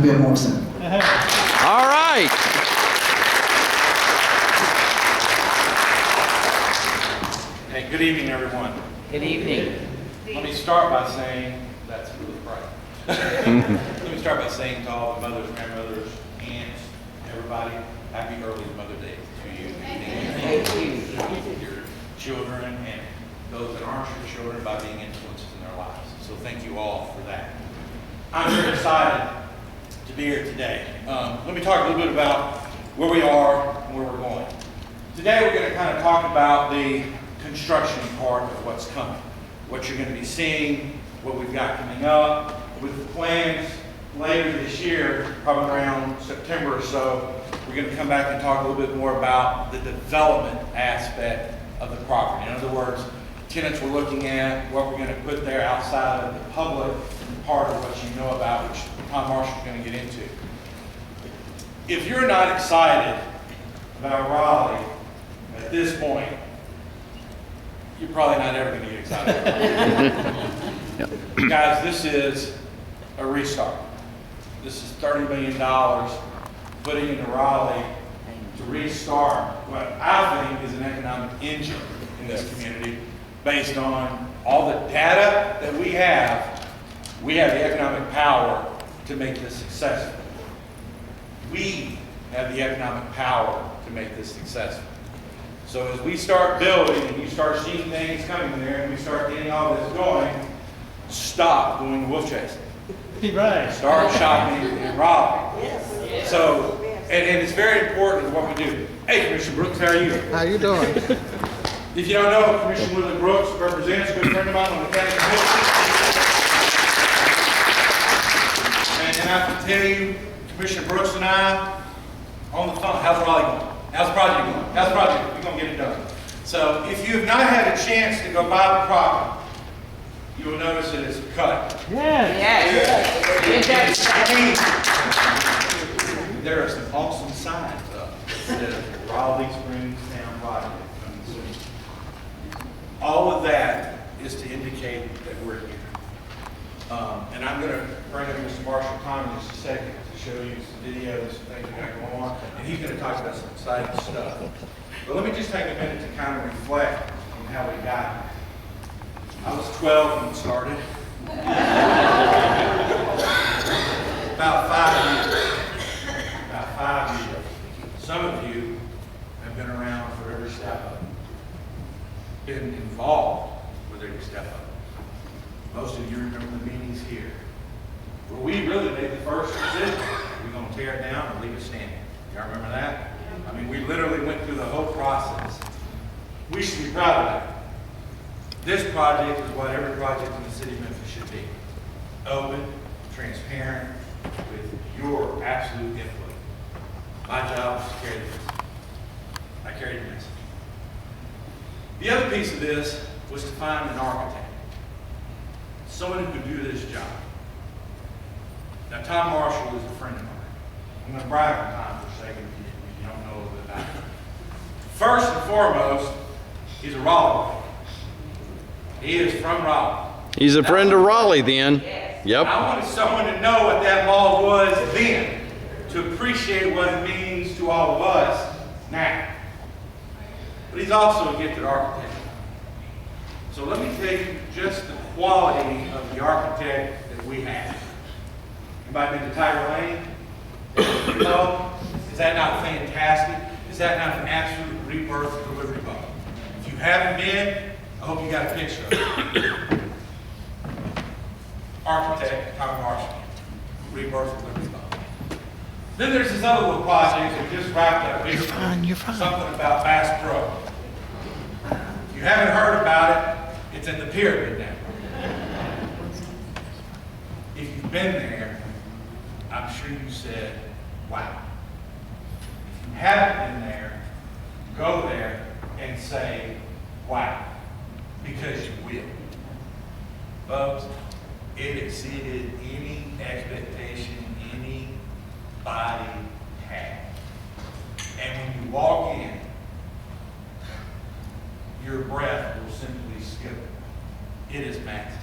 Bill Morrison. All right. Hey, good evening, everyone. Good evening. Let me start by saying, that's really bright. Let me start by saying to all the mothers, grandmothers, aunts, everybody, happy early Mother's Day to you. Thank you. Your children and those that aren't your children by being influences in their lives. So thank you all for that. I'm very excited to be here today. Let me talk a little bit about where we are and where we're going. Today we're going to kind of talk about the construction part of what's coming, what you're going to be seeing, what we've got coming up, with the plans later this year, probably around September or so. We're going to come back and talk a little bit more about the development aspect of the property. In other words, tenants we're looking at, what we're going to put there outside of the public part of what you know about, which Tom Marshall's going to get into. If you're not excited about Raleigh at this point, you're probably not ever going to get excited about it. Guys, this is a restart. This is $30 million putting into Raleigh to restart what I think is an economic engine in this community based on all the data that we have. We have the economic power to make this successful. We have the economic power to make this successful. So as we start building and you start seeing things coming there and we start getting all this going, stop doing the wolf chasing. Right. Start shopping in Raleigh. Yes. So, and it's very important what we do. Hey, Commissioner Brooks, how are you? How you doing? If you don't know, Commissioner Willie Brooks represents a good friend of mine on the county commission. And I can tell you, Commissioner Brooks and I, on the phone, how's Raleigh going? How's the project going? How's the project? We're going to get it done. So if you have not had a chance to go buy the property, you will notice that it's cut. Yes. There are some awesome signs up that says Raleigh Springs Town Project coming soon. All of that is to indicate that we're here. And I'm going to bring up Mr. Marshall Tom in just a second to show you some videos, some things that are going to go on, and he's going to talk about some exciting stuff. But let me just take a minute to kind of reflect on how we got here. I was 12 when it started. About 5 years. About 5 years. Some of you have been around for every step of it. Been involved with every step of it. Most of you remember the meetings here, where we really made the first decision. We're going to tear it down or leave it standing. Y'all remember that? I mean, we literally went through the whole process. We should be proud of that. This project is what every project in the city of Memphis should be. Open, transparent, with your absolute input. My job is to carry the message. I carry the message. The other piece of this was to find an architect. Someone who could do this job. Now, Tom Marshall is a friend of mine. I'm going to brag on Tom for a second if you don't know a little bit about him. First and foremost, he's a Raleigh. He is from Raleigh. He's a friend of Raleigh then. Yep. I wanted someone to know what that mall was then, to appreciate what it means to all of us now. But he's also a gifted architect. So let me tell you just the quality of the architect that we have. Anybody been to Tiger Lane? Is that not fantastic? Is that not an absolute rebirth of delivery bug? If you haven't been, I hope you got a picture of it. Architect Tom Marshall, rebirth of delivery bug. Then there's this other little project that just wrapped up. You're fine, you're fine. Something about Bass Pro. If you haven't heard about it, it's in the pyramid now. If you've been there, I'm sure you said, wow. If you haven't been there, go there and say, wow, because you will. Folks, it exceeded any expectation anybody had. And when you walk in, your breath will simply skip. It is massive.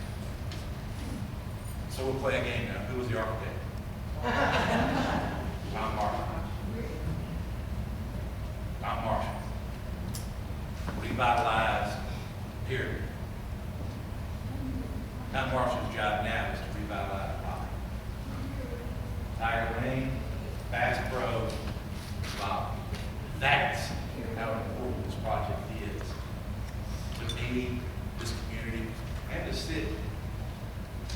So we'll play a game now. Who was the architect? revitalize, period. Not Marshall's job now is to revitalize Raleigh. Tiger Lane, Bass Pro, Raleigh. That's how important this project is to me, this community, and the city.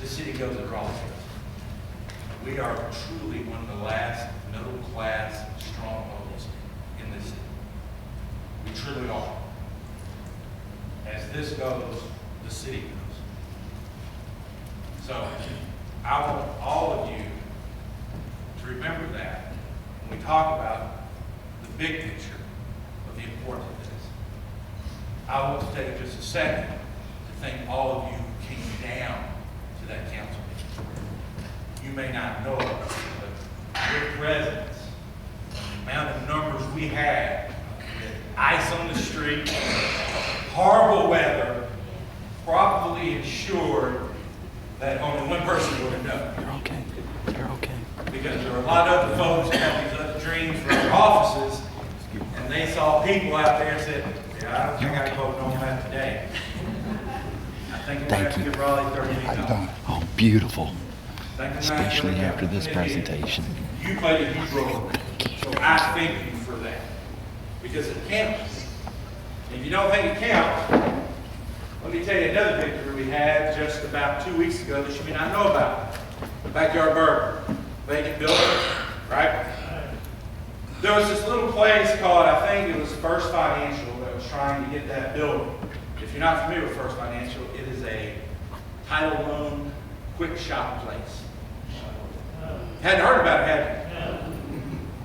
The city goes at Raleigh. We are truly one of the last middle-class strongholds in this city. We truly are. As this goes, the city goes. So I want all of you to remember that when we talk about the big picture of the importance of this. I want to take just a second to thank all of you who came down to that council meeting. You may not know it, but your presence, the amount of numbers we had, with ice on the street, horrible weather, probably ensured that only one person would have known. You're okay. You're okay. Because there were a lot of other folks that had these other dreams for their offices, and they saw people out there and said, yeah, I don't think I can vote on that today. I think we're going to give Raleigh 30 million. Oh, beautiful. Especially after this presentation. You played a huge role, so I thank you for that, because it counts. If you don't think it counts, let me tell you another victory we had just about 2 weeks ago that you may not know about. Backyard Burger, vacant building, right? There was this little place called, I think it was First Financial, that was trying to get that building. If you're not familiar with First Financial, it is a title loan, quick shop place. Hadn't heard about it, had you?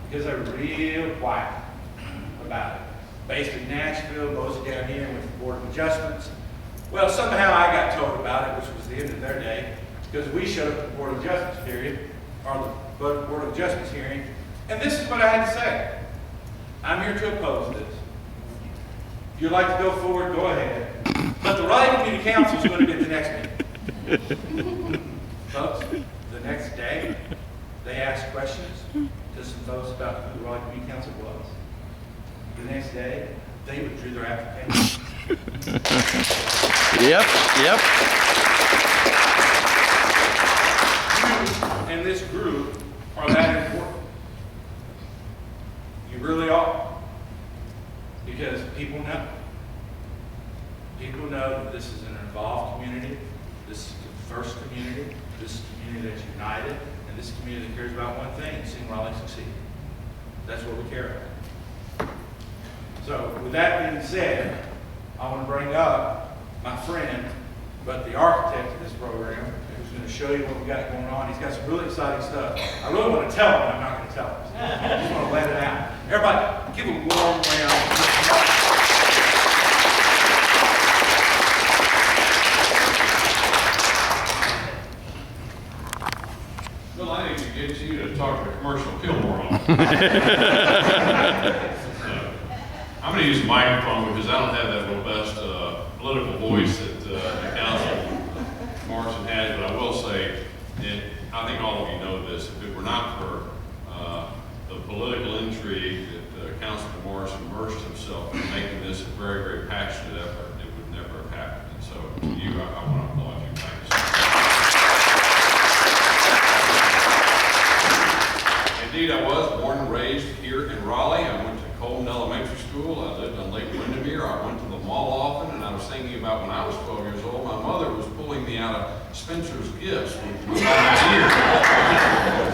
Because they were real quiet about it. Based in Nashville, mostly down here with the Board of Adjustments. Well, somehow I got told about it, which was the end of their day, because we showed up at the Board of Adjustments period, or the Board of Adjustments hearing, and this is what I had to say. I'm here to oppose this. If you'd like to go forward, go ahead. But the Raleigh Community Council is going to be at the next meeting. Folks, the next day, they asked questions to some folks about who the Raleigh Community Council was. The next day, they withdrew their application. Yep. You and this group are that important. You really are. Because people know. People know that this is an involved community. This is the first community. This is a community that's united. And this is a community that cares about one thing, seeing Raleigh succeed. That's what we care about. So with that being said, I want to bring up my friend, but the architect of this program, who's going to show you what we got going on. He's got some really exciting stuff. I really want to tell him, but I'm not going to tell him. I just want to let it out. Everybody, give a warm round. Well, I need to get you to talk to Commercial Kill more often. I'm going to use a microphone because I don't have that robust political voice that the council Morrison has, but I will say, and I think all of you know this, if it were not for the political intrigue that Councilman Morrison immersed himself in making this a very, very passionate effort, it would never have happened. And so to you, I want to applaud you. Thank you so much. Indeed, I was born and raised here in Raleigh. I went to Colton Elementary School. I lived on Lake Windermere. I went to the mall often, and I was thinking about when I was 12 years old, my mother was pulling me out of Spencer's Gifts with my ear.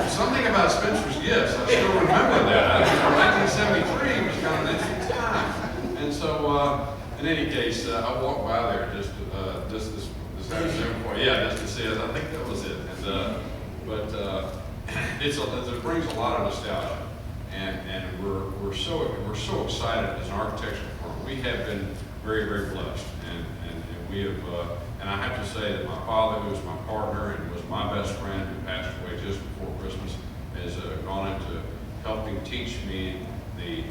Something about Spencer's Gifts, I still remember that. 1973 was kind of an interesting time. And so, in any case, I walked by there just this afternoon. Just to see it. I think that was it. And, it brings a lot of nostalgia. And we're so excited as an architectural firm. We have been very, very blessed, and we have. And I have to say that my father, who was my partner and was my best friend, who passed away just before Christmas, has gone into helping teach me the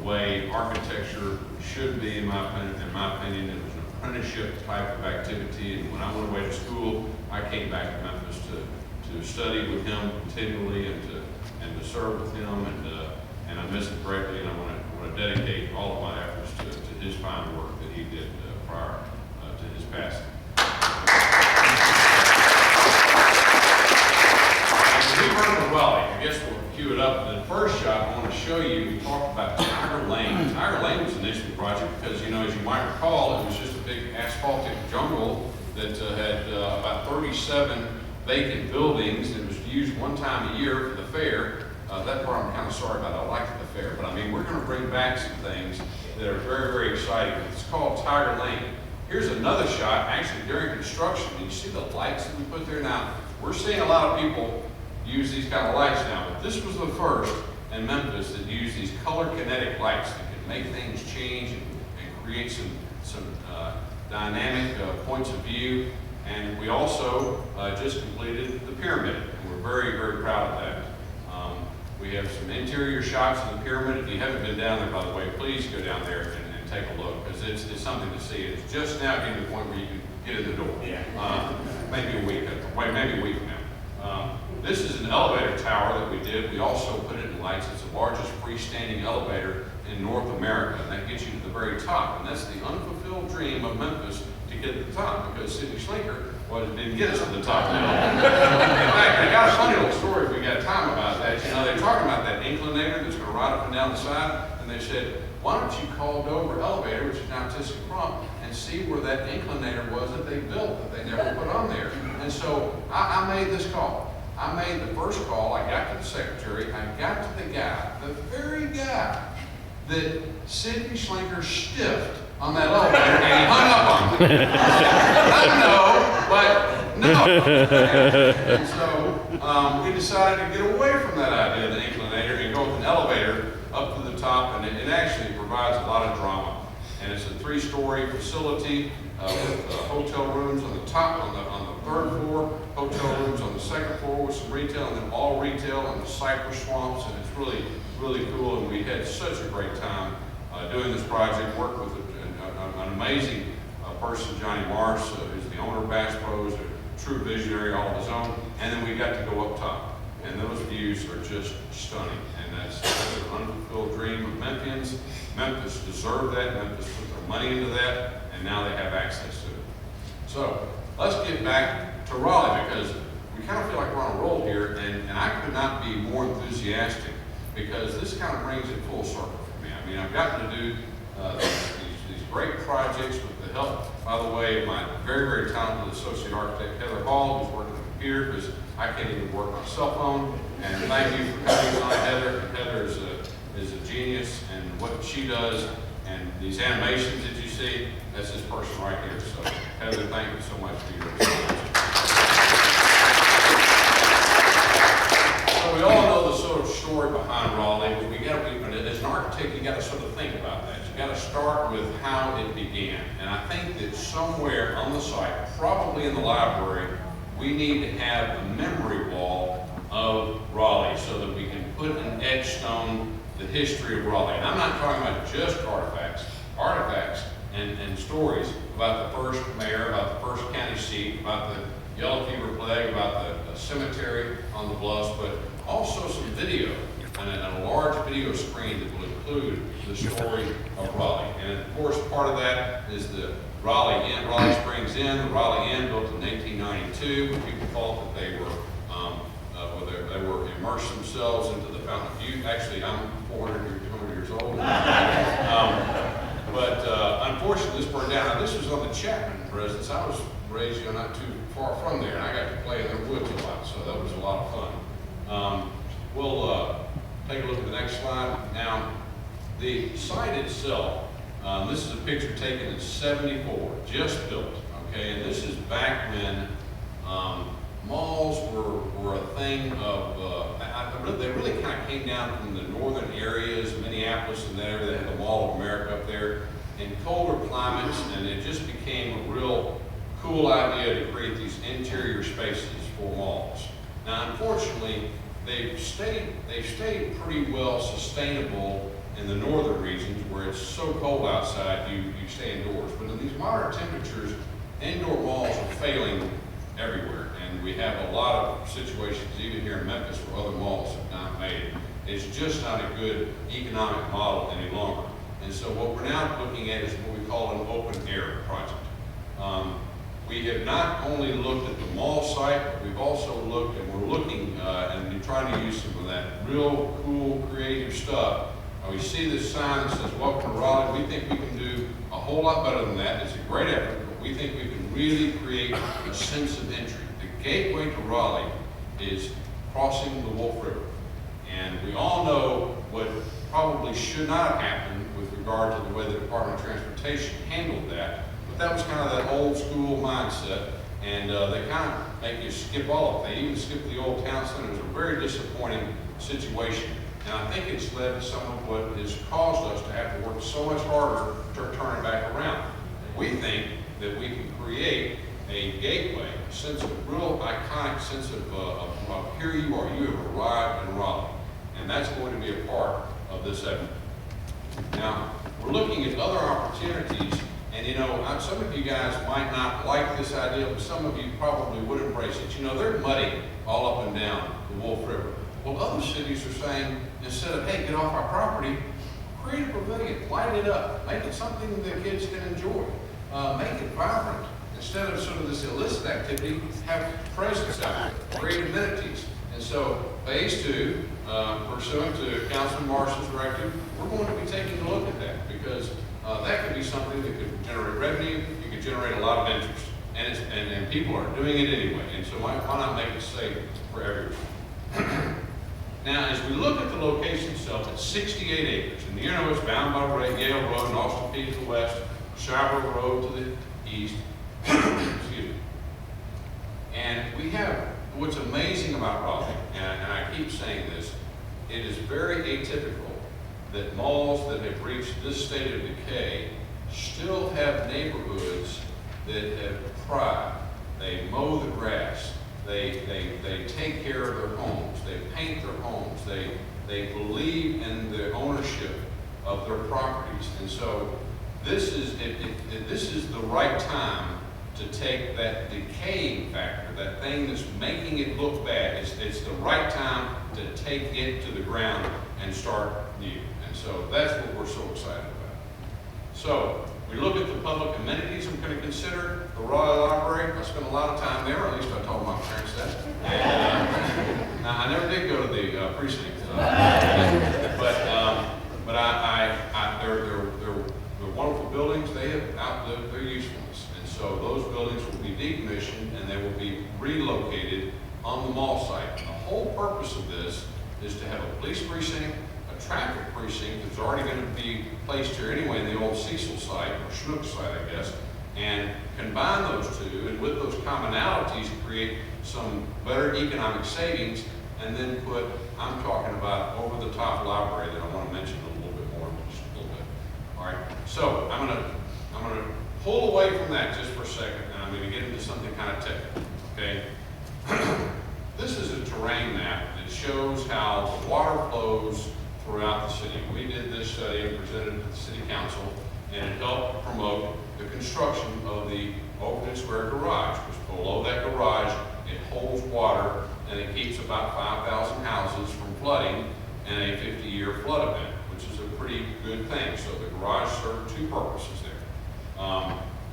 way architecture should be. In my opinion, it was an apprenticeship type of activity. And when I went away to school, I came back to Memphis to study with him continually and to serve with him, and I miss it greatly, and I want want to dedicate all of my efforts to his fine work that he did prior to his passing. We heard of Raleigh. I guess we'll cue it up. In the first shot, I want to show you, we talked about Tiger Lane. Tiger Lane was an interesting project because, you know, as you might recall, it was just a big asphaltic jungle that had about 37 vacant buildings. It was used one time a year for the fair. That part I'm kind of sorry about. I liked the fair, but I mean, we're going to bring back some things that are very, very exciting. It's called Tiger Lane. Here's another shot, actually during construction. You see the lights that we put there now? We're seeing a lot of people use these kind of lights now, but this was the first in Memphis that used these color kinetic lights that can make things change and create some dynamic points of view. And we also just completed the pyramid, and we're very, very proud of that. We have some interior shots of the pyramid. If you haven't been down there, by the way, please go down there and take a look, because it's something to see. It's just now getting to the point where you can get in the door. Yeah. Maybe a week from now. This is an elevator tower that we did. We also put it in lights. It's the largest freestanding elevator in North America, and that gets you to the very top. And that's the unfulfilled dream of Memphis, to get to the top, because Sidney Schlinker didn't get us to the top. In fact, I got a funny little story if we got time about that. You know, they're talking about that inclinator that's going to ride up and down the side, and they said, why don't you call Dover Elevator, which is now ThyssenKrupp, and see where that inclinator was that they built that they never put on there. And so I made this call. I made the first call. I got to the secretary. I got to the guy, the very guy that Sidney Schlinker stiffed on that elevator, and he hung up on me. No. And so we decided to get away from that idea of the inclinator and go with an elevator up to the top, and it actually provides a lot of drama. And it's a 3-story facility with hotel rooms on the top, on the 3rd floor, hotel rooms on the 2nd floor with some retail, and then all retail on the cypress swamps, and it's really, really cool. And we had such a great time doing this project. Worked with an amazing person, Johnny Marsh, who's the owner of Bass Pros, a true visionary all of his own. And then we got to go up top, and those views are just stunning. And that's an unfulfilled dream of Memphians. Memphis deserved that. Memphis put their money into that, and now they have access to it. So let's get back to Raleigh, because we kind of feel like we're on a roll here, and I could not be more enthusiastic, because this kind of brings it full circle for me. I mean, I've gotten to do these great projects with the help, by the way, of my very, very talented associate architect, Heather Hall, who's working on the computer, because I can't even work my cell phone. And thank you for coming tonight, Heather. And Heather is a genius, and what she does, and these animations that you see, that's this person right here. So, Heather, thank you so much for your experience. So we all know the sort of story behind Raleigh, but as an architect, you got to sort of think about that. You got to start with how it began. And I think that somewhere on the site, probably in the library, we need to have a memory wall of Raleigh so that we can put an etched stone the history of Raleigh. And I'm not talking about just artifacts and stories about the first mayor, about the first county seat, about the yellow fever plague, about the cemetery on the bluffs, but also some video and a large video screen that will include the story of Raleigh. And of course, part of that is the Raleigh Inn, Raleigh Springs Inn. The Raleigh Inn, built in 1892, when people thought that they were immersed themselves into the Fountain of Youth. Actually, I'm 200 years old. But unfortunately, this burned down. Now, this was on the Chapman residence. I was raised not too far from there, and I got to play in their woods a lot, so that was a lot of fun. We'll take a look at the next slide. Now, the site itself, this is a picture taken in '74, just built, okay? And this is back when malls were a thing of, they really kind of came down from the northern areas, Minneapolis and there, they had the Mall of America up there, in colder climates, and it just became a real cool idea to create these interior spaces for malls. Now, unfortunately, they've stayed pretty well sustainable in the northern regions where it's so cold outside, you stay indoors. But in these moderate temperatures, indoor malls are failing everywhere. And we have a lot of situations, even here in Memphis, where other malls have not made It's just not a good economic model any longer. And so what we're now looking at is what we call an open air project. We have not only looked at the mall site, but we've also looked, and we're looking and trying to use some of that real cool, creative stuff. We see this sign that says, "Welcome to Raleigh." We think we can do a whole lot better than that. It's a great effort, but we think we can really create a sense of entry. The gateway to Raleigh is crossing the Wolf River. And we all know what probably should not have happened with regard to the way the Department of Transportation handled that. But that was kind of that old school mindset, and they kind of make you skip all of it. They even skipped the old town center. It was a very disappointing situation. And I think it's led to some of what has caused us to have to work so much harder to turn it back around. We think that we can create a gateway, a sense of real iconic sense of here you are, you have arrived in Raleigh. And that's going to be a part of this effort. Now, we're looking at other opportunities, and you know, some of you guys might not like this idea, but some of you probably would embrace it. You know, they're muddy all up and down the Wolf River. Well, other cities are saying, instead of, hey, get off our property, create a pavilion, light it up, make it something that kids can enjoy, make it vibrant. Instead of sort of this illicit activity, have presence out there, create amenities. And so, phase 2, pursuant to Councilman Marshall's directive, we're going to be taking a look at that, because that could be something that could generate revenue, you could generate a lot of interest, and people are doing it anyway, and so why not make it safe for everyone? Now, as we look at the location itself, it's 68 acres, and you know it's bound by Yale Road and Austin Peay to the west, Shire Road to the east, excuse me. And we have, what's amazing about Raleigh, and I keep saying this, it is very atypical that malls that have reached this state of decay still have neighborhoods that have pride. They mow the grass. They take care of their homes. They paint their homes. They believe in the ownership of their properties. And so this is the right time to take that decaying factor, that thing that's making it look bad. It's the right time to take it to the ground and start new. And so that's what we're so excited about. So we look at the public amenities I'm going to consider. The Raleigh Library, I spent a lot of time there, at least I told my parents that. And, now, I never did go to the precinct, but they're wonderful buildings. They have outlived their usefulness. And so those buildings will be decommissioned and they will be relocated on the mall site. And the whole purpose of this is to have a police precinct, a traffic precinct that's already going to be placed here anyway in the old Cecil site, or Schnook site, I guess, and combine those two, and with those commonalities create some better economic savings, and then put, I'm talking about over-the-top library that I want to mention a little bit more in just a little bit. All right, so I'm gonna pull away from that just for a second, and I'm going to get into something kind of technical, okay? This is a terrain map that shows how the water flows throughout the city. We did this study and presented it to the city council, and it helped promote the construction of the Overton Square garage, because below that garage, it holds water, and it keeps about 5,000 houses from flooding in a 50-year flood event, which is a pretty good thing. So the garage served two purposes there.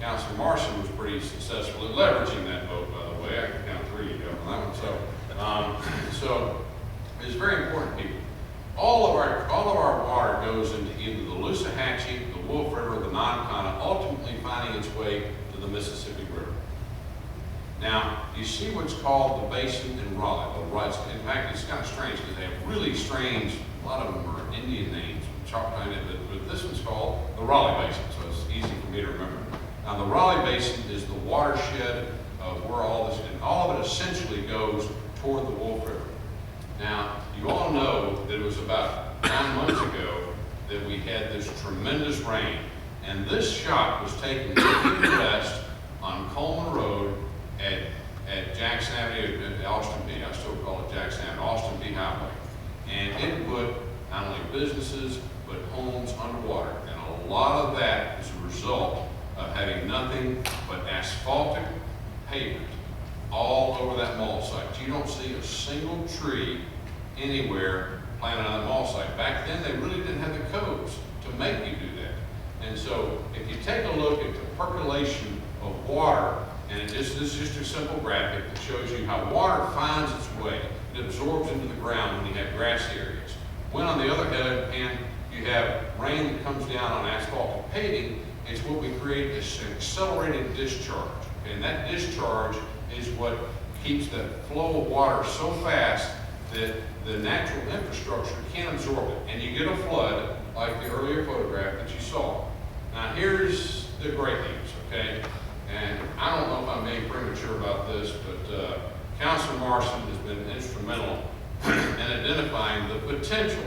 Councilor Marson was pretty successful at leveraging that vote, by the way. I can count 3 on that one. So it's very important, people. All of our water goes into either the Loosahatchee, the Wolf River, or the Nonconnah, ultimately finding its way to the Mississippi River. Now, you see what's called the basin in Raleigh. In fact, it's kind of strange because they have really strange, a lot of them are Indian names, Choctaw, but this one's called the Raleigh Basin, so it's easy for me to remember. Now, the Raleigh Basin is the watershed of where all this, and all of it essentially goes toward the Wolf River. Now, you all know that it was about 9 months ago that we had this tremendous rain, and this shot was taken looking west on Coleman Road at Jackson Avenue, at Austin Peay. I still call it Jackson Avenue, Austin Peay Highway. And it put not only businesses, but homes underwater. And a lot of that is a result of having nothing but asphaltic pavement all over that mall site. You don't see a single tree anywhere planted on the mall site. Back then, they really didn't have the codes to make you do that. And so if you take a look at the percolation of water, and this is just a simple graphic that shows you how water finds its way. It absorbs into the ground when you have grass areas. When on the other hand, you have rain that comes down on asphalt and paving, it's what we create this accelerated discharge. And that discharge is what keeps the flow of water so fast that the natural infrastructure can't absorb it. And you get a flood like the earlier photograph that you saw. Now here's the great news, okay? And I don't know if I'm being premature about this, but Councilor Marson has been instrumental in identifying the potential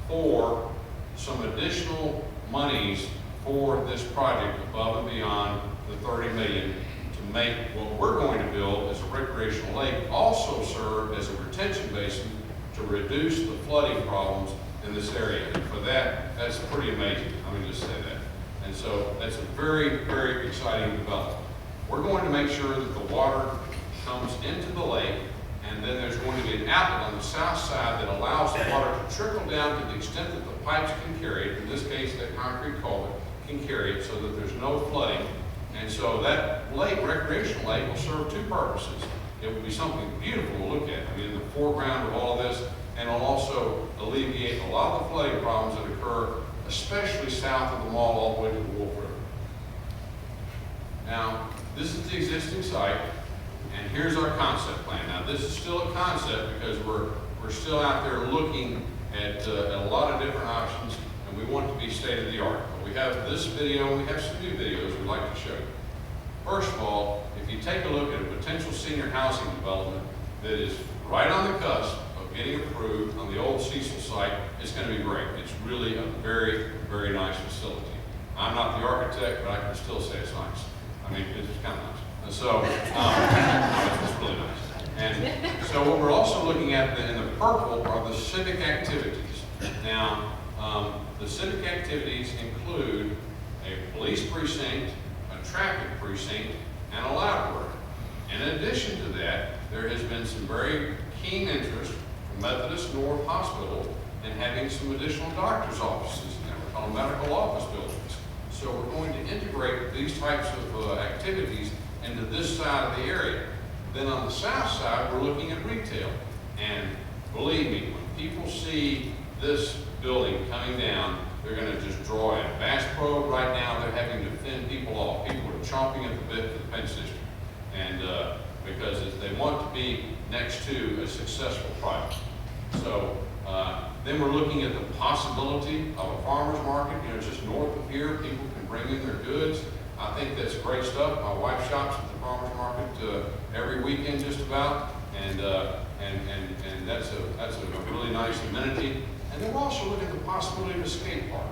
for some additional monies for this project above and beyond the $30 million to make what we're going to build as a recreational lake also serve as a retention basin to reduce the flooding problems in this area. And for that, that's pretty amazing. Let me just say that. And so that's a very, very exciting development. We're going to make sure that the water comes into the lake, and then there's going to be an outlet on the south side that allows the water to trickle down to the extent that the pipes can carry it. In this case, that concrete culvert can carry it so that there's no flooding. And so that lake, recreational lake, will serve two purposes. It will be something beautiful to look at. I mean, in the foreground of all of this, and it'll also alleviate a lot of the flooding problems that occur, especially south of the mall all the way to the Wolf River. Now, this is the existing site, and here's our concept plan. Now, this is still a concept because we're still out there looking at a lot of different options, and we want it to be state of the art. But we have this video, and we have some new videos we'd like to show you. First of all, if you take a look at a potential senior housing development that is right on the cusp of getting approved on the old Cecil site, it's going to be great. It's really a very, very nice facility. I'm not the architect, but I can still say it's nice. I mean, it's kind of nice. And so, it's really nice. And so what we're also looking at in the purple are the civic activities. Now, the civic activities include a police precinct, a traffic precinct, and a library. In addition to that, there has been some very keen interest from Methodist North Hospital in having some additional doctor's offices in there. We're calling medical office buildings. So we're going to integrate these types of activities into this side of the area. Then on the south side, we're looking at retail. And believe me, when people see this building coming down, they're going to just draw in. Bass Pro, right now, they're having to fend people off. People are chomping at the bit for the Penn District. And because they want to be next to a successful project. So then we're looking at the possibility of a farmer's market, just north of here. People can bring in their goods. I think that's great stuff. My wife shops at the farmer's market every weekend just about, and that's a really nice amenity. And then we're also looking at the possibility of a skate park.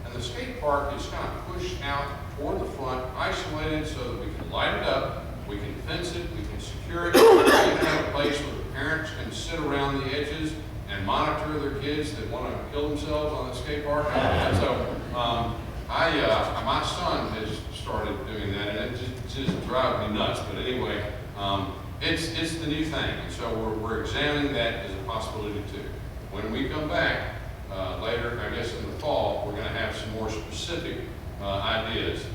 And the skate park is kind of pushed out toward the front, isolated so that we can light it up, we can fence it, we can secure it, we can have a place where the parents can sit around the edges and monitor their kids that want to kill themselves on the skate park. And so my son has started doing that, and it just drives me nuts. But anyway, it's the new thing, and so we're examining that as a possibility too. When we come back later, I guess in the fall, we're going to have some more specific ideas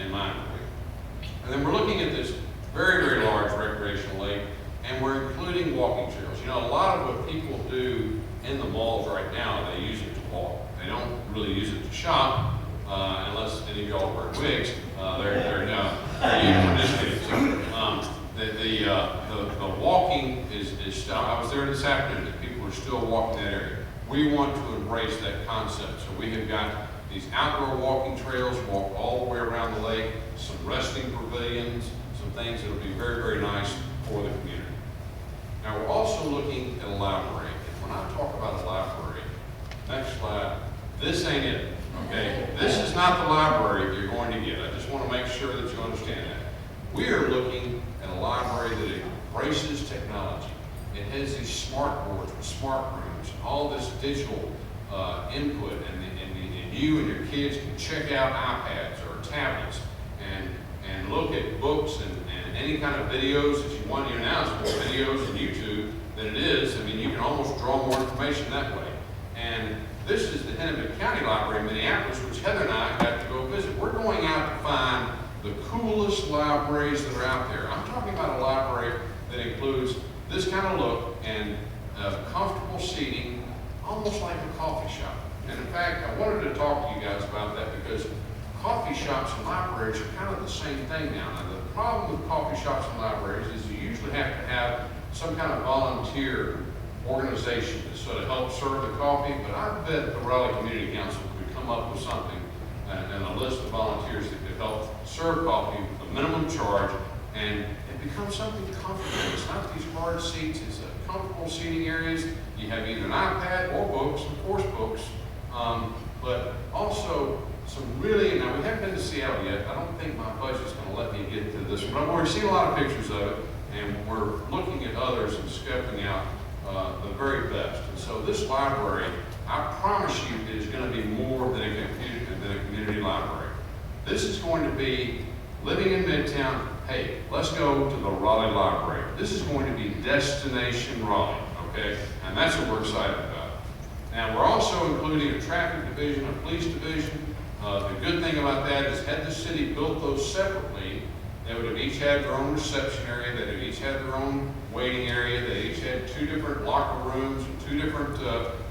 in mind for you. And then we're looking at this very, very large recreational lake, and we're including walking trails. A lot of what people do in the malls right now, they use it to walk. They don't really use it to shop, unless any of y'all wear wigs. They're using the walking is still, I was there this afternoon, and people are still walking that area. We want to embrace that concept. So we have got these outdoor walking trails, walk all the way around the lake, some resting pavilions, some things that will be very, very nice for the community. Now we're also looking at a library. And when I talk about a library, next slide, this ain't it, okay? This is not the library you're going to get. I just want to make sure that you understand that. We are looking at a library that embraces technology. It has these smart boards and smart rooms, and all this digital input, and you and your kids can check out iPads or tablets and look at books and any kind of videos that you want. Now it's more videos and YouTube than it is. I mean, you can almost draw more information that way. And this is the Hennepin County Library in Minneapolis, which Heather and I got to go visit. We're going out to find the coolest libraries that are out there. I'm talking about a library that includes this kind of look and comfortable seating, almost like a coffee shop. And in fact, I wanted to talk to you guys about that because coffee shops and libraries are kind of the same thing now. Now, the problem with coffee shops and libraries is you usually have to have some kind of volunteer organization to sort of help serve the coffee, but I bet the Raleigh Community Council could come up with something and a list of volunteers that could help serve coffee with a minimum charge, and it becomes something comfortable. It's not these hard seats, it's comfortable seating areas. You have either an iPad or books, of course books, but also some really, now we haven't been to Seattle yet. I don't think my budget's going to let me get to this one, but we've seen a lot of pictures of it, and we're looking at others and scoping out the very best. And so this library, I promise you, is going to be more than a community library. This is going to be living in Midtown. Hey, let's go to the Raleigh Library. This is going to be Destination Raleigh, okay? And that's what we're excited about. Now, we're also including a traffic division, a police division. The good thing about that is had the city built those separately, they would have each had their own reception area, they'd have each had their own waiting area, they each had 2 different locker rooms and 2 different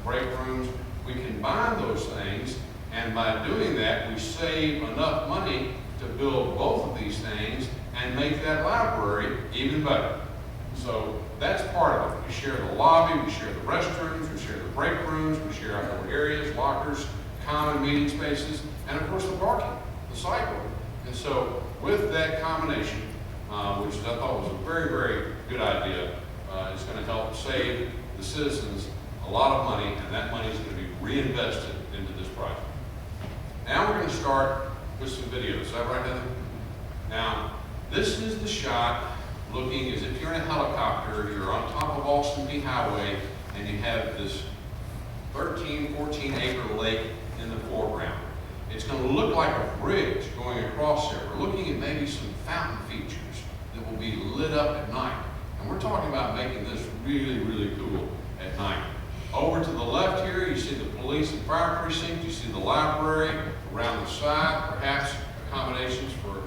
break rooms. We combine those things, and by doing that, we save enough money to build both of these things and make that library even better. So that's part of it. We share the lobby, we share the restrooms, we share the break rooms, we share outdoor areas, lockers, common meeting spaces, and of course the parking, the sidewalk. And so with that combination, which I thought was a very, very good idea, it's going to help save the citizens a lot of money, and that money is going to be reinvested into this project. Now we're going to start with some videos. Is that right, Heather? Now, this is the shot looking as if you're in a helicopter, you're on top of Austin Peay Highway, and you have this 13, 14 acre lake in the foreground. It's going to look like a bridge going across there. We're looking at maybe some fountain features that will be lit up at night. And we're talking about making this really, really cool at night. Over to the left here, you see the police and fire precinct. You see the library around the side, perhaps accommodations for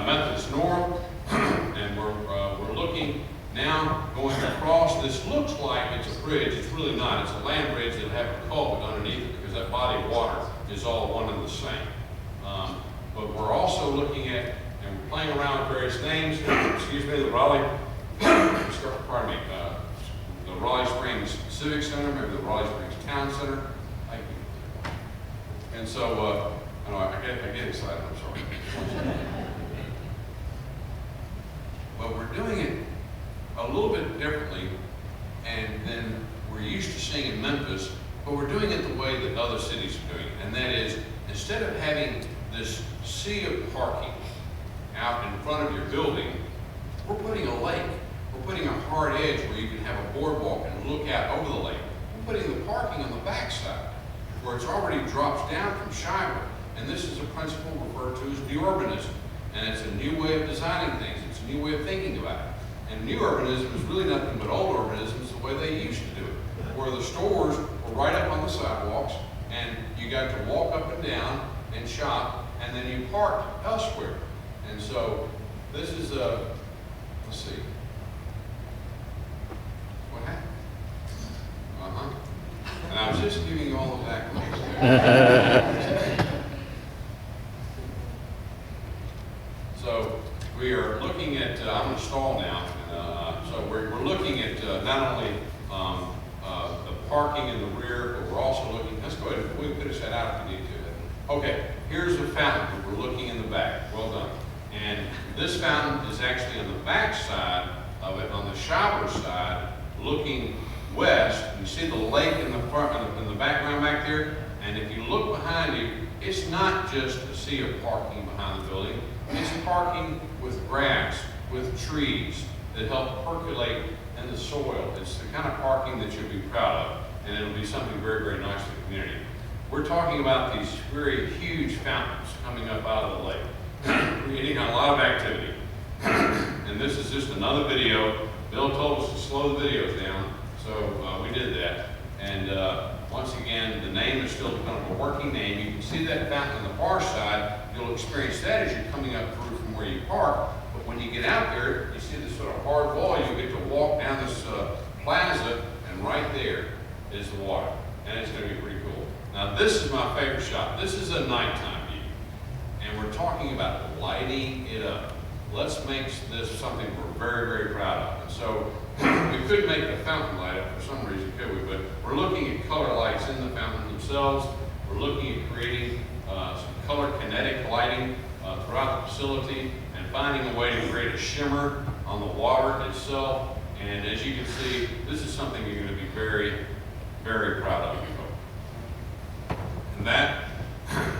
Methodist North. And we're looking now going across. This looks like it's a bridge. It's really not. It's a land bridge that'll have a culvert underneath it because that body of water is all one and the same. But we're also looking at, and we're playing around with various names. Excuse me, the Raleigh, pardon me, the Raleigh Springs Civic Center, maybe the Raleigh Springs Town Center. Thank you. And so, I know I get excited, I'm sorry. But we're doing it a little bit differently, and then we're used to seeing in Memphis, but we're doing it the way that other cities are doing it. And that is, instead of having this sea of parking out in front of your building, we're putting a lake. We're putting a hard edge where you can have a boardwalk and look out over the lake. We're putting the parking on the backside, where it's already drops down from Shiver. And this is a principle referred to as new urbanism. And it's a new way of designing things. It's a new way of thinking about it. And new urbanism is really nothing but old urbanism is the way they used to do it, where the stores were right up on the sidewalks, and you got to walk up and down and shop, and then you parked elsewhere. And so this is let's see. What happened? And I was just giving you all the accolades. So we are looking at, I'm going to stall now. So we're looking at not only the parking in the rear, but we're also looking, let's go ahead, we can finish that out if we need to. Okay, here's the fountain that we're looking in the back. Well done. And this fountain is actually on the back side of it, on the shower side, looking west. You see the lake in the front, in the background back there. And if you look behind you, it's not just a sea of parking behind the building. It's parking with grass, with trees that help percolate in the soil. It's the kind of parking that you'll be proud of, and it'll be something very, very nice to the community. We're talking about these very huge fountains coming up out of the lake, creating a lot of activity. and this is just another video. Bill told us to slow the videos down, so we did that. And once again, the name is still kind of a working name. You can see that fountain on the far side. You'll experience that as you're coming up through from where you park. But when you get out there, you see this sort of hard wall. You get to walk down this plaza, and right there is the water. And it's going to be pretty cool. Now, this is my favorite shot. This is a nighttime view. And we're talking about lighting it up. Let's make this something we're very, very proud of. And so we couldn't make the fountain light up for some reason, could we? But we're looking at color lights in the fountain themselves. We're looking at creating some color kinetic lighting throughout the facility and finding a way to create a shimmer on the water itself. And as you can see, this is something you're going to be very, very proud of. And that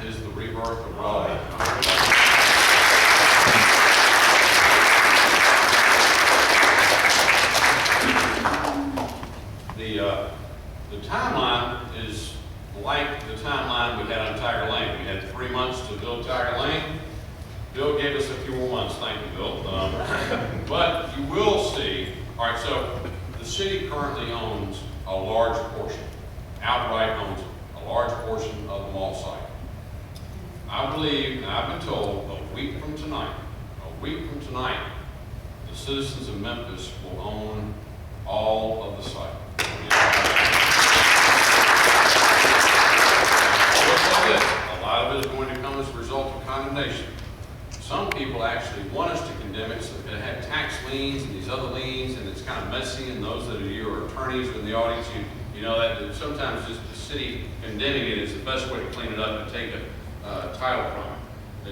is the rebirth of Raleigh. The timeline is like the timeline we had on Tiger Lane. We had 3 months to build Tiger Lane. Bill gave us a few more months. Thank you, Bill. But you will see, all right, so the city currently owns a large portion, outright owns a large portion of the mall site. I believe, and I've been told, a week from tonight, the citizens of Memphis will own all of the site. A lot of it is going to come as a result of condemnation. Some people actually want us to condemn it so that it had tax liens and these other liens, and it's kind of messy. And those that are your attorneys in the audience, you know that sometimes just the city condemning it is the best way to clean it up and take a title from it.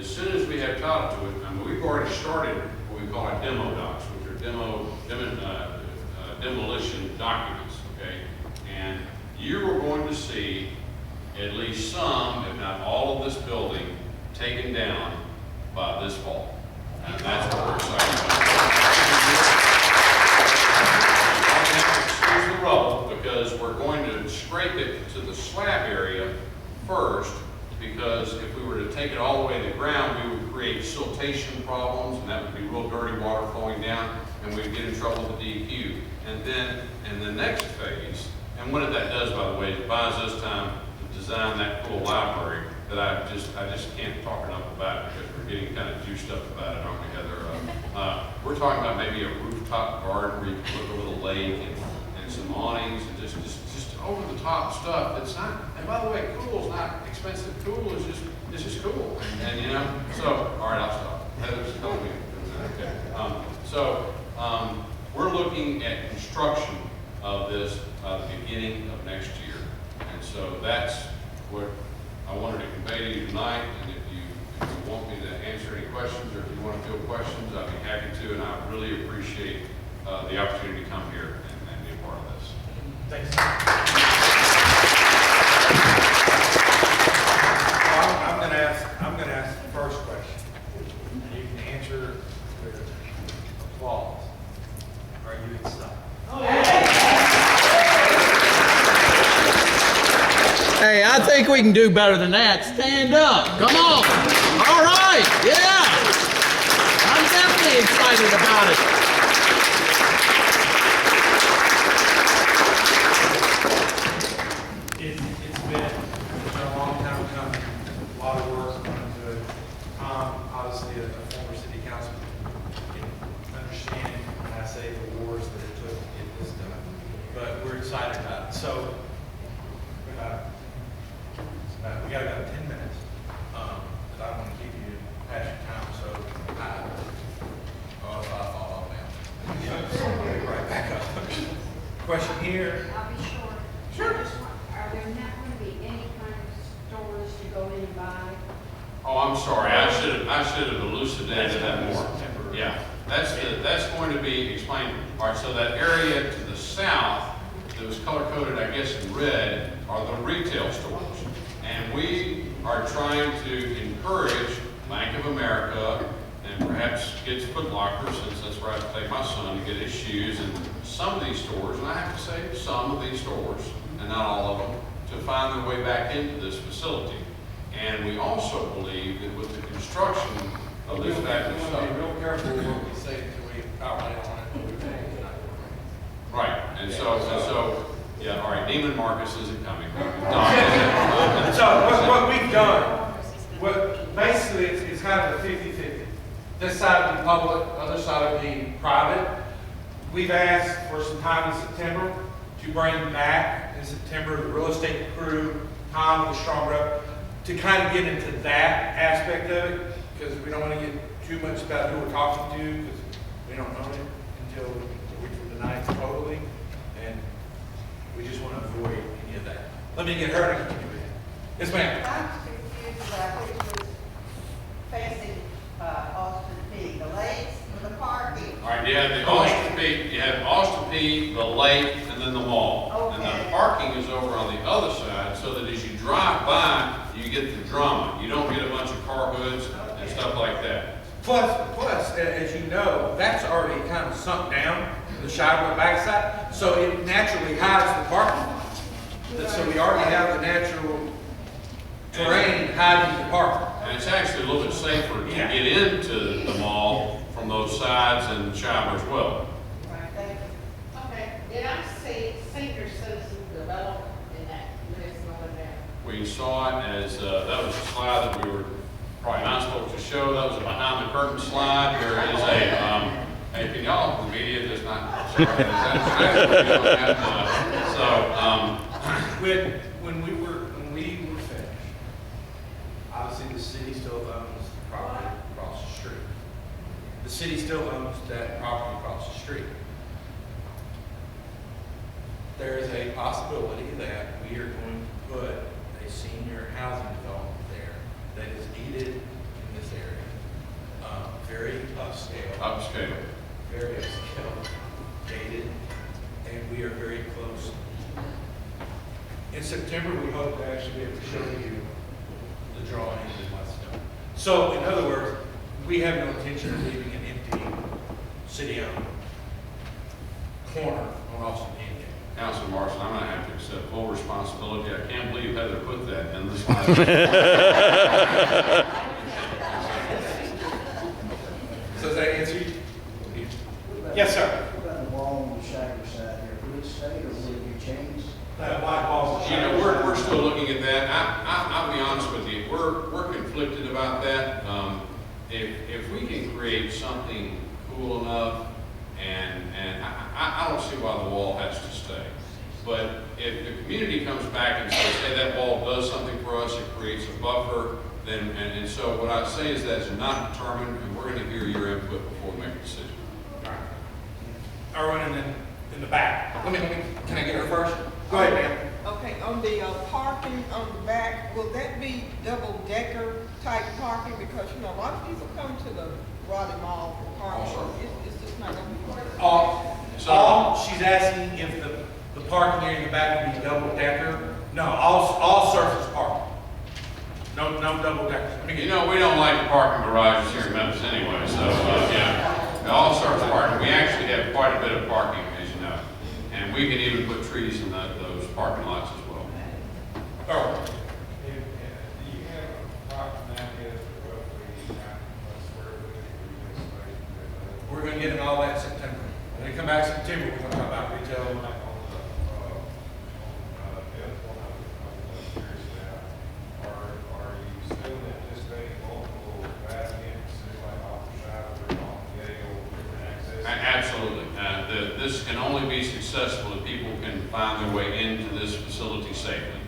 As soon as we have title to it, I mean, we've already started what we call our demo docs, which are demolition documents. Okay, and you are going to see at least some, if not all, of this building taken down by this fall. And that's what we're excited about. Excuse the rubble, because we're going to scrape it to the slab area first, because if we were to take it all the way to the ground, we would create siltation problems, and that would be real dirty water flowing down, and we'd get in trouble with the DEQ. And then in the next phase, and what that does, by the way, is it buys us time to design that cool library that I just can't talk enough about, because we're getting kind of juiced up about it, aren't we, Heather? We're talking about maybe a rooftop garden where you can look over the lake and some awnings and just over the top stuff. It's not, and by the way, cool is not expensive. Cool is just cool. And you know, so all right, I'll stop. Heather's telling me. Okay. We're looking at construction of this by the beginning of next year. And so that's what I wanted to convey to you tonight. And if you want me to answer any questions, or if you want to field questions, I'd be happy to. And I really appreciate the opportunity to come here and be a part of this. Thanks. I'm going to ask the first question. And you can answer with applause. Are you excited? Hey, I think we can do better than that. Stand up. Come on. All right. Yeah. I'm definitely excited about it. It's been a long time coming. A lot of work gone into it. Obviously, a former city councilman can understand when I say the wars that it took to get this done. But we're excited about it. So, we got about 10 minutes, but I don't want to keep you past your time, so if I fall off now. Right back up. Question here. I'll be short. Sure. Are there not going to be any kind of stores to go in and buy? Oh, I'm sorry. I should have elucidated that more. Yeah, that's going to be explained. All right, so that area to the south that was color coded, I guess, in red, are the retail stores. And we are trying to encourage Bank of America and perhaps Kids Foot Locker, since that's where I have to take my son to get his shoes, and some of these stores, and I have to say some of these stores, and not all of them, to find their way back into this facility. And we also believe that with the construction of this factory We want to be real careful what we say until we outline on it. Right, and so, yeah, all right, Neiman Marcus isn't coming. So what we've done, basically it's kind of a 50-50. This side would be public, other side would be private. We've asked for some time in September to bring back in September the real estate crew, Tom, the strong rep, to kind of get into that aspect of it, because we don't want to get too much about who we're talking to, because we don't know it until we deny it totally, and we just want to avoid any of that. Let me get her to continue with it. Yes, ma'am. I'm confused about which was facing Austin P. The lakes or the parking? All right, you have the Austin Peay, you have Austin Peay, the lake, and then the mall. And the Okay. parking is over on the other side, so that as you drive by, you get the drama. You don't get a bunch of car hoods and stuff like that. Plus, as you know, that's already kind of sunk down, the Shiloh backside, so it naturally hides the parking lot. So we already have the natural terrain hiding the parking. And it's actually a little bit safer to Yeah. get into the mall from those sides and Shiloh as well. Right, thank you. Okay, did I see senior citizen development in that list over there? We saw it as, that was a slide that we were probably not supposed to show. That was a behind the curtain slide. There is a, hey, can y'all, the media does not, sorry, is that, When we were finished, obviously the city still owns the property across the street. The city still owns that property across the street. There is a possibility that we are going to put a senior housing development there that is needed in this area. Very upscale. upscale. Very upscale, dated, and we are very close. In September, we hope to actually be able to show you the drawings and what's done. So, in other words, we have no intention of leaving an empty city-owned corner on Austin Peay. Councilman Marshall, I'm gonna have to accept full responsibility. I can't believe Heather put that in the slide. So does that answer you? Yes, sir. What about the wall on the Shaker side here? Will it stay or will it be changed? That white walls. You know, we're still looking at that. I'll be honest with you, we're conflicted about that. If we can create something cool enough, and I don't see why the wall has to stay. But if the community comes back and says, hey, that wall does something for us, it creates a buffer, then, and so what I say is that's not determined, and we're gonna hear your input before we make a decision. Erwin, and then in the back. Can I get her first? Go ahead, ma'am. Okay, on the parking on the back, will that be double-decker type parking? Because, you know, a lot of people come to the Raleigh Mall for parking. It's just not gonna be. She's asking if the parking area in the back will be double decker. No, all surface parking. No double deckers. You know, we don't like parking garages here in Memphis anyway, so, yeah, all sorts of parking. We actually have quite a bit of parking, as you know, and we can even put trees in those parking lots as well. Oh, Do you have approximately roughly square footage of space? we're gonna get in all that in September. When they come back in September, we're gonna talk about retail. Like on the fifth one, I was curious about, are you still anticipating multiple variants, like off the side or on Yale, different access? Absolutely. This can only be successful if people can find their way into this facility safely.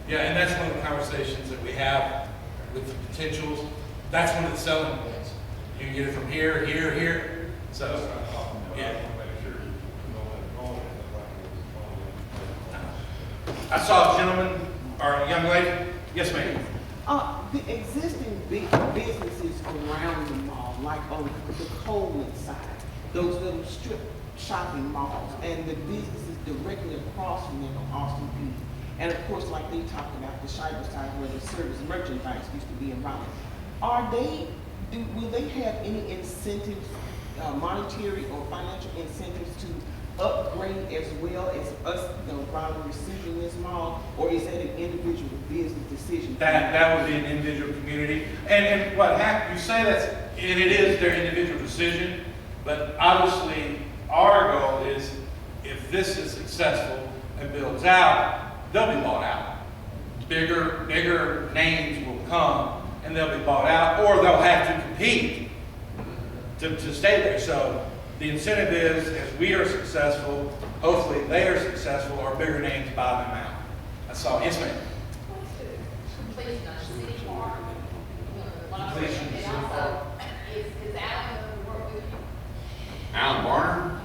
Yeah, and that's one of the conversations that we have with the potentials. That's one of the selling points. You can get it from here, here, here. So, yeah. I saw a gentleman, or a young lady. Yes, ma'am. The existing big businesses around the mall, like on the Coleman side, those little strip shopping malls, and the businesses directly across from them on Austin Peay. And of course, like they talked about, the Shiloh side where the service merchandise used to be in Raleigh. Will they have any incentives, monetary or financial incentives to upgrade as well as us, the Raleigh receiving this mall, or is that an individual business decision? That would be an individual community. And what happened, you say that's, and it is their individual decision, But obviously, our goal is if this is successful and builds out, they'll be bought out. Bigger names will come and they'll be bought out, or they'll have to compete to stay there. So the incentive is, as we are successful, hopefully they are successful, or bigger names buy them out. That's all. Yes, ma'am. What's the completion of City Park? Completion of And City also, is Alan going to work with you? Alan Barner,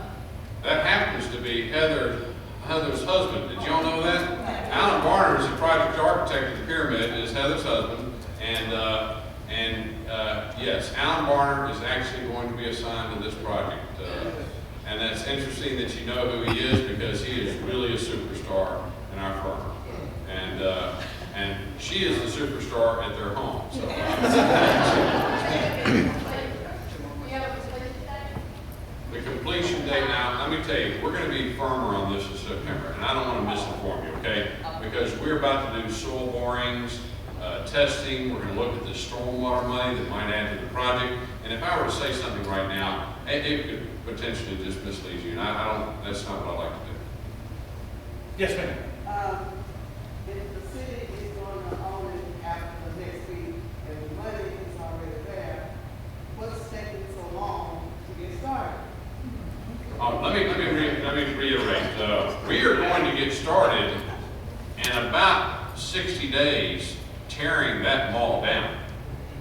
that happens to be Heather's husband. Did y'all know that? Alan Barner is the project architect of the pyramid, is Heather's husband. Yes, Alan Barner is actually going to be assigned to this project. And that's interesting that you know who he is, because he is really a superstar in our firm. And she is the superstar at their home. So. You have a completion date? The completion date, now, let me tell you, we're gonna be firmer on this in September, and I don't wanna misinform you, okay? Because we're about to do soil borings, testing, we're gonna look at the stormwater money that might add to the project, and if I were to say something right now, it could potentially just mislead you, and that's not what I like to do. Yes, ma'am. If the city is going to own it after the next week, and the money is already there, what's taking so long to get started? Let me reiterate, we are going to get started in about 60 days tearing that mall down.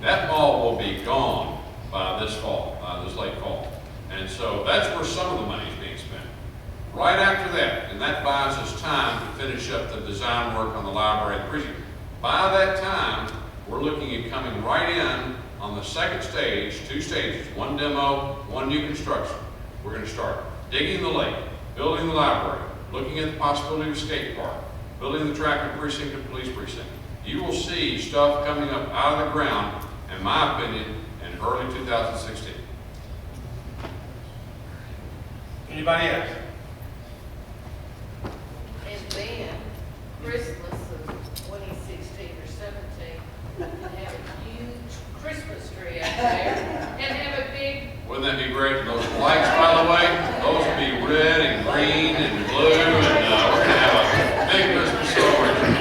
That mall will be gone by this fall, this late fall. And so that's where some of the money is being spent. Right after that, and that buys us time to finish up the design work on the library and the precinct. By that time, we're looking at coming right in on the second stage, 2 stages, 1 demo, 1 new construction. We're going to start digging the lake, building the library, looking at the possibility of a skate park, building the traffic precinct and police precinct. You will see stuff coming up out of the ground, in my opinion, in early 2016. Anybody else? And then Christmas of 2016 or 17, and have a huge Christmas tree out there, and have a big, Wouldn't that be great? Those lights, by the way, those will be red and green and blue, and we're going to have a big Christmas celebration.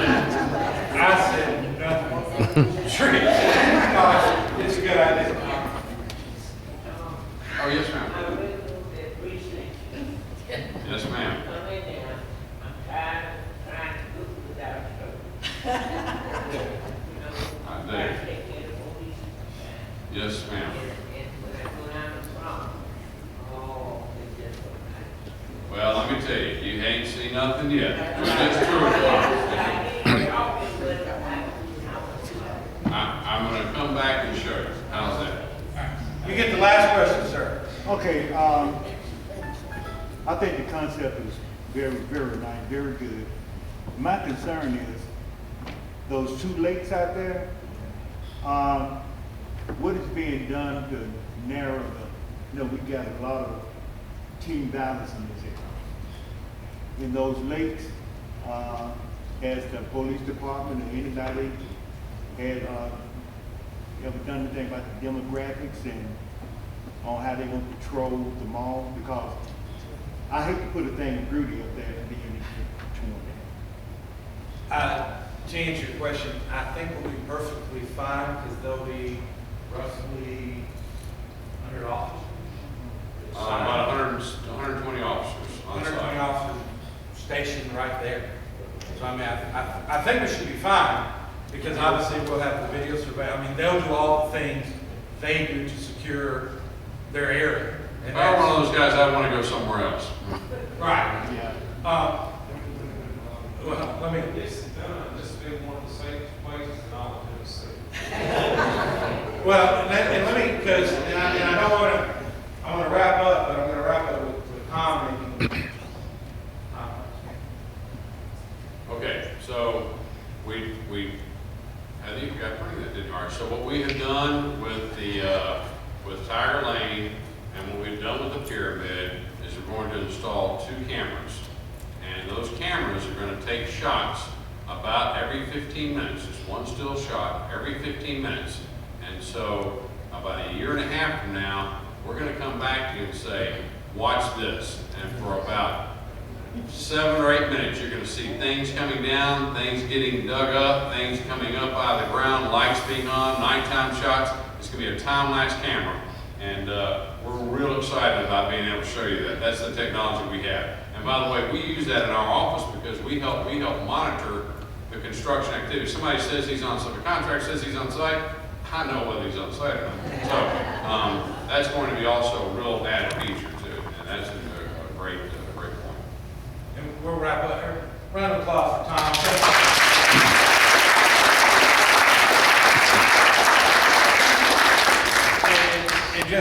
I said nothing. Tree. It's a good idea. Oh, yes, ma'am. Yes, ma'am. I do. Yes, ma'am. Well, let me tell you, you ain't seen nothing yet. That's true. I'm going to come back and show you. How's that? You get the last question, sir. Okay, I think the concept is very, very nice, very good. My concern is those 2 lakes out there, what is being done to narrow we got a lot of teen violence in this area. In those lakes, has the police department or anybody had ever done anything about the demographics and on how they're going to patrol the mall? Because I hate to put a thing of Grudy up there and be in between that. To answer your question, I think we'll be perfectly fine, because there'll be roughly 100 officers. About 120 officers on 120 site. officers stationed right there. So I mean, I think we should be fine, because obviously we'll have the video survey. I mean, they'll do all the things they do to secure their area. If I were one of those guys, I'd want to go somewhere else. Right. Yeah. Well, let me. This is done, this has been one of the safest places in all of Tennessee. Well, and let me, because, and I don't want to, I want to wrap up, but I'm going to wrap up with a comment. Okay, so we I think you got plenty of that, didn't you? All right, so what we have done with with Tiger Lane and what we've done with the pyramid is we're going to install 2 cameras. And those cameras are going to take shots about every 15 minutes. It's one still shot every 15 minutes. And so about a year and a half from now, we're gonna come back to you and say, watch this. And for about 7 or 8 minutes, you're gonna see things coming down, things getting dug up, things coming up out of the ground, lights being on, nighttime shots. It's gonna be a time-lapse camera. And we're real excited about being able to show you that. That's the technology we have. And by the way, we use that in our office because we help monitor the construction activity. Somebody says he's on site, the contractor says he's on site, I know whether he's on site or not. So that's going to be also a real added feature to it, and that's a great point. And we'll wrap up here. Round of applause for Tom.